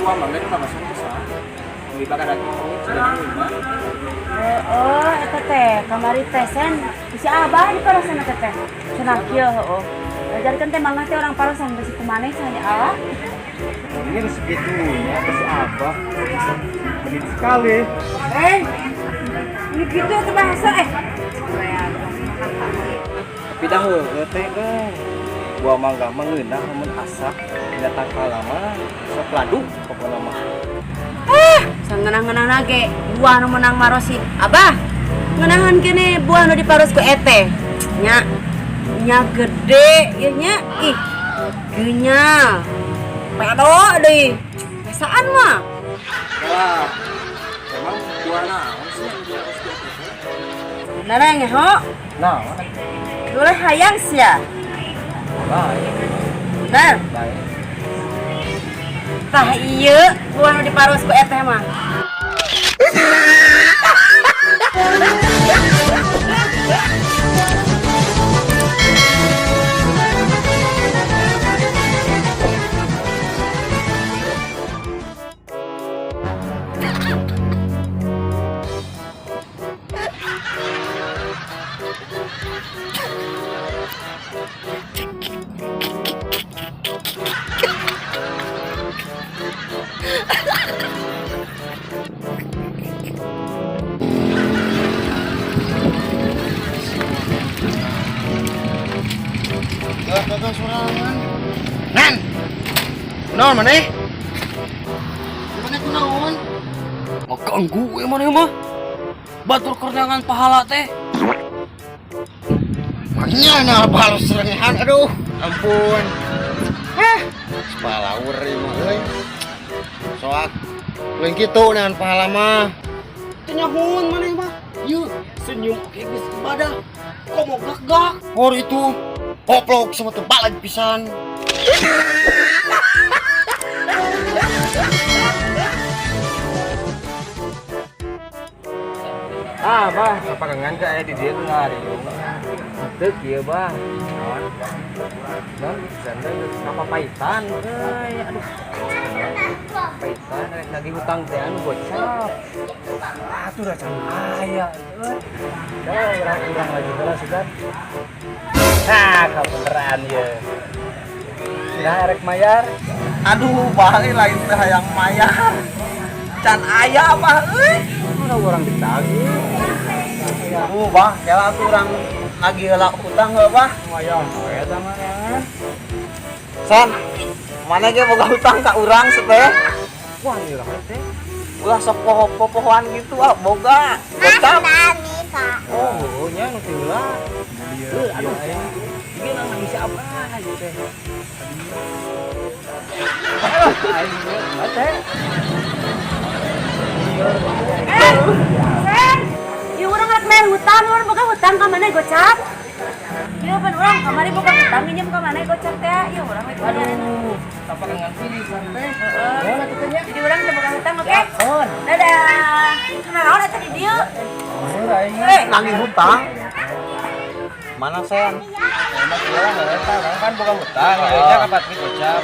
gua mangga nu masuk ke sana. Lebih bakal lagi sudah lima. Oh, eta teh kamari teh sen. Si Abah di parosan eta teh. Cenah kieu heuh. Ajarkeun teh mangga teh orang parosan bisi kumaneh sanya Allah. Ini segitunya si Abah. Begitu sekali. Ini gitu tuh bahasa Tapi dah teh kan. Gua mangga mengeunah mun asak datang lama sok laduh pokona mah. Sangeunah-ngeunah ge buah nu meunang marosi. Abah, ngeunahan kene buah nu diparos ku eteh. Nya gede ieu nya. Ih. Geunya. Pedo deui. Biasaan mah. Wah. Emang buah naon sih yang dia harus Narang ya, ho. Nah, Dulu hayang sia. baik. Nah, Baik. tah ieu buah nu diparos ku eteh mah. Gagal sorangan. Nan. Naon maneh? Maneh kunaon? Ganggu maneh mah. Batur kerjangan pahala teh. Maknya na balos serengehan aduh. Ampun. Sepalaur ieu mah euy. Soak lain kitu naon pahala mah. Teu nyahoon maneh mah. Ieu senyum oke geus ibadah. Komok gak-gak. Hor itu poplok sama tebal lagi pisan. Bah, apa kangen ka di dieu ngariung. Teu kieu, Bah. Naon? Naon sanda apa paitan? Aduh. Paitan rek lagi hutang teh anu gocap. Atuh da can aya. Urang lagi heula sudah. Kebeneran ya. Nah, rek mayar. Aduh, bae lain teh hayang mayar. Can aya Bah euy. Mana orang ditagih. Bah, kela tuh urang lagi heula utang heuh Bah. Wayang eta mah ya. San, mana ge boga hutang ka urang teh? Wah, ieu lah teh. Ulah sok poho-pohoan gitu boga. Gocap. Oh, nya nu tinggal. Aduh, ini nang bisa apa aja teh. Teh. Sen, ieu urang rek main hutang, urang boga hutang ka maneh gocap. Ieu pan urang kamari boga hutang minjem ka maneh gocap teh. Ieu urang rek bayarin. Apa dengan pilih santai? Heeh. Jadi urang teh boga hutang oke? Dadah. Naon eta di dieu? Nagih hutang. Mana Sen? Enak lah, kan bukan hutang, ya kan patri gocap.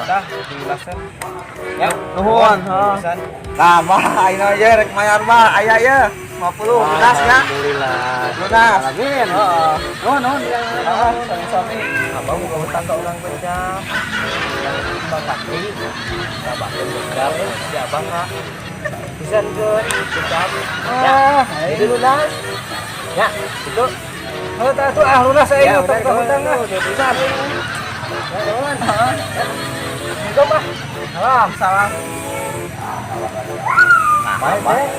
Dah, dilasen. Ya, Nuhun, Pisan. Nah, mah ayeuna aja rek mayar mah aya ye. 50 lunas ya. Alhamdulillah. Lunas. Amin. Heeh. Nuhun. Sami-sami. Abang buka hutang ke orang gocap. Mbak Patri. Abang gocap, si abang kak. Pisan ke gocap. Ya, itu lunas. Ya, itu. Oh, tuh lunas saya hutang ke hutang lah. Pisan. Ya, nuhun. Itu mah. Salam. Nah, baik. Balik.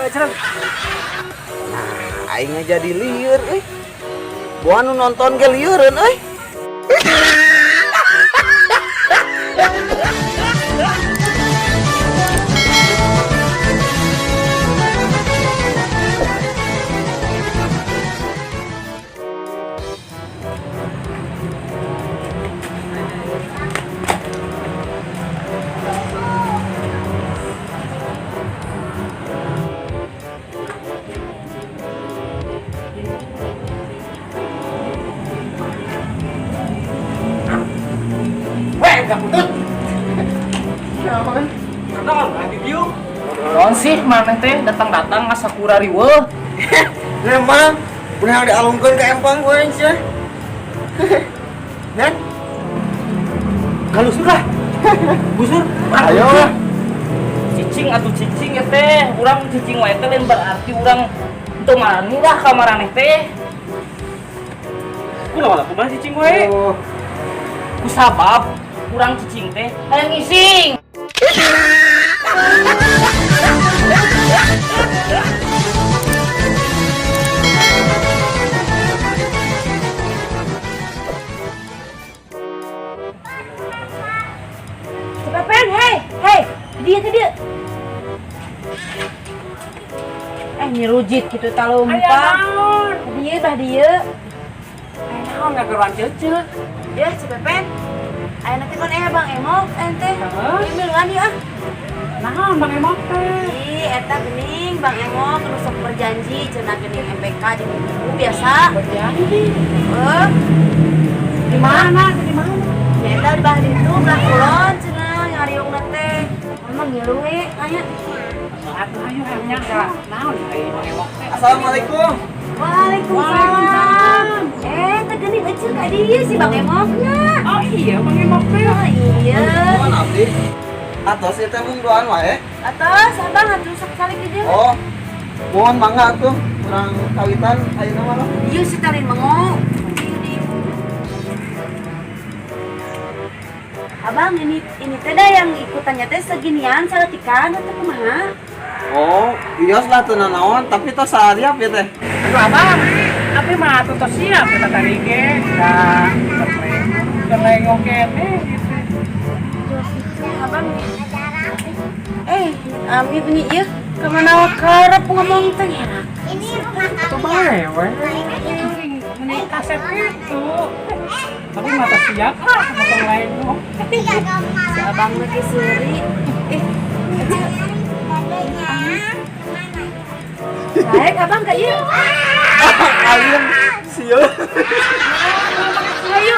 Cerah. Nah, aing jadi lieur euy. Boa nu nonton ge lieureun euy. agak putut. Kenal lagi view. Non sih mana teh datang-datang ngasakura riweuh. Memang udah dialungkeun ke empang gue sih. Kan? Kalau sudah. Busur. Ayo. Cicing atau cicing ya teh. Urang cicing wae teh lain berarti urang teu marani lah ka maraneh teh. Kunaon aku mah cicing wae? Ku sabab urang cicing teh hayang ngising. Cepetan, hei, ke dia. Nyerujit gitu talumpa. Dia. Naon ngageruan ceuceut. Ya, cepetan. Ayo nanti kan Bang Emok, ente. Ini lagi ah. Naon Bang Emok teh? Ih, eta geuning Bang Emok nu sok berjanji cenah geuning MPK jeung ibu biasa. Berjanji. Di mana? Di Ya eta di bawah ditu belah kulon cenah ngariungna teh. Emang ngilu we aya. Atuh ayo hanya naon ai Bang Emok teh. Assalamualaikum. Waalaikumsalam. Teh geuning ecil ka dieu si Bang Emokna. Oh iya Bang Emok teh. Oh iya. Mohon abdi. Atos ieu teh mung doan wae. Atas abang atuh sakali ke dieu. Oh. Mohon mangga tuh kurang kawitan ayeuna mah. Ieu si talin mengo. Abang ini teh da yang ikutannya teh seginian salatikan atau kumaha? Oh, iya lah teu nanaon, tapi tos sahariap ya teh. Aduh abang, tapi mah atuh tos siap kita tadi ge. Da kereng oke teh gitu. Abang Ami ini ieu kemana karep ngomong teh ya? Coba we. Ini kaset itu. Tapi mata siap lah, mata lain mah. Si abang lagi seri. Baik abang ka ieu. Aliem, sieu. Ayo.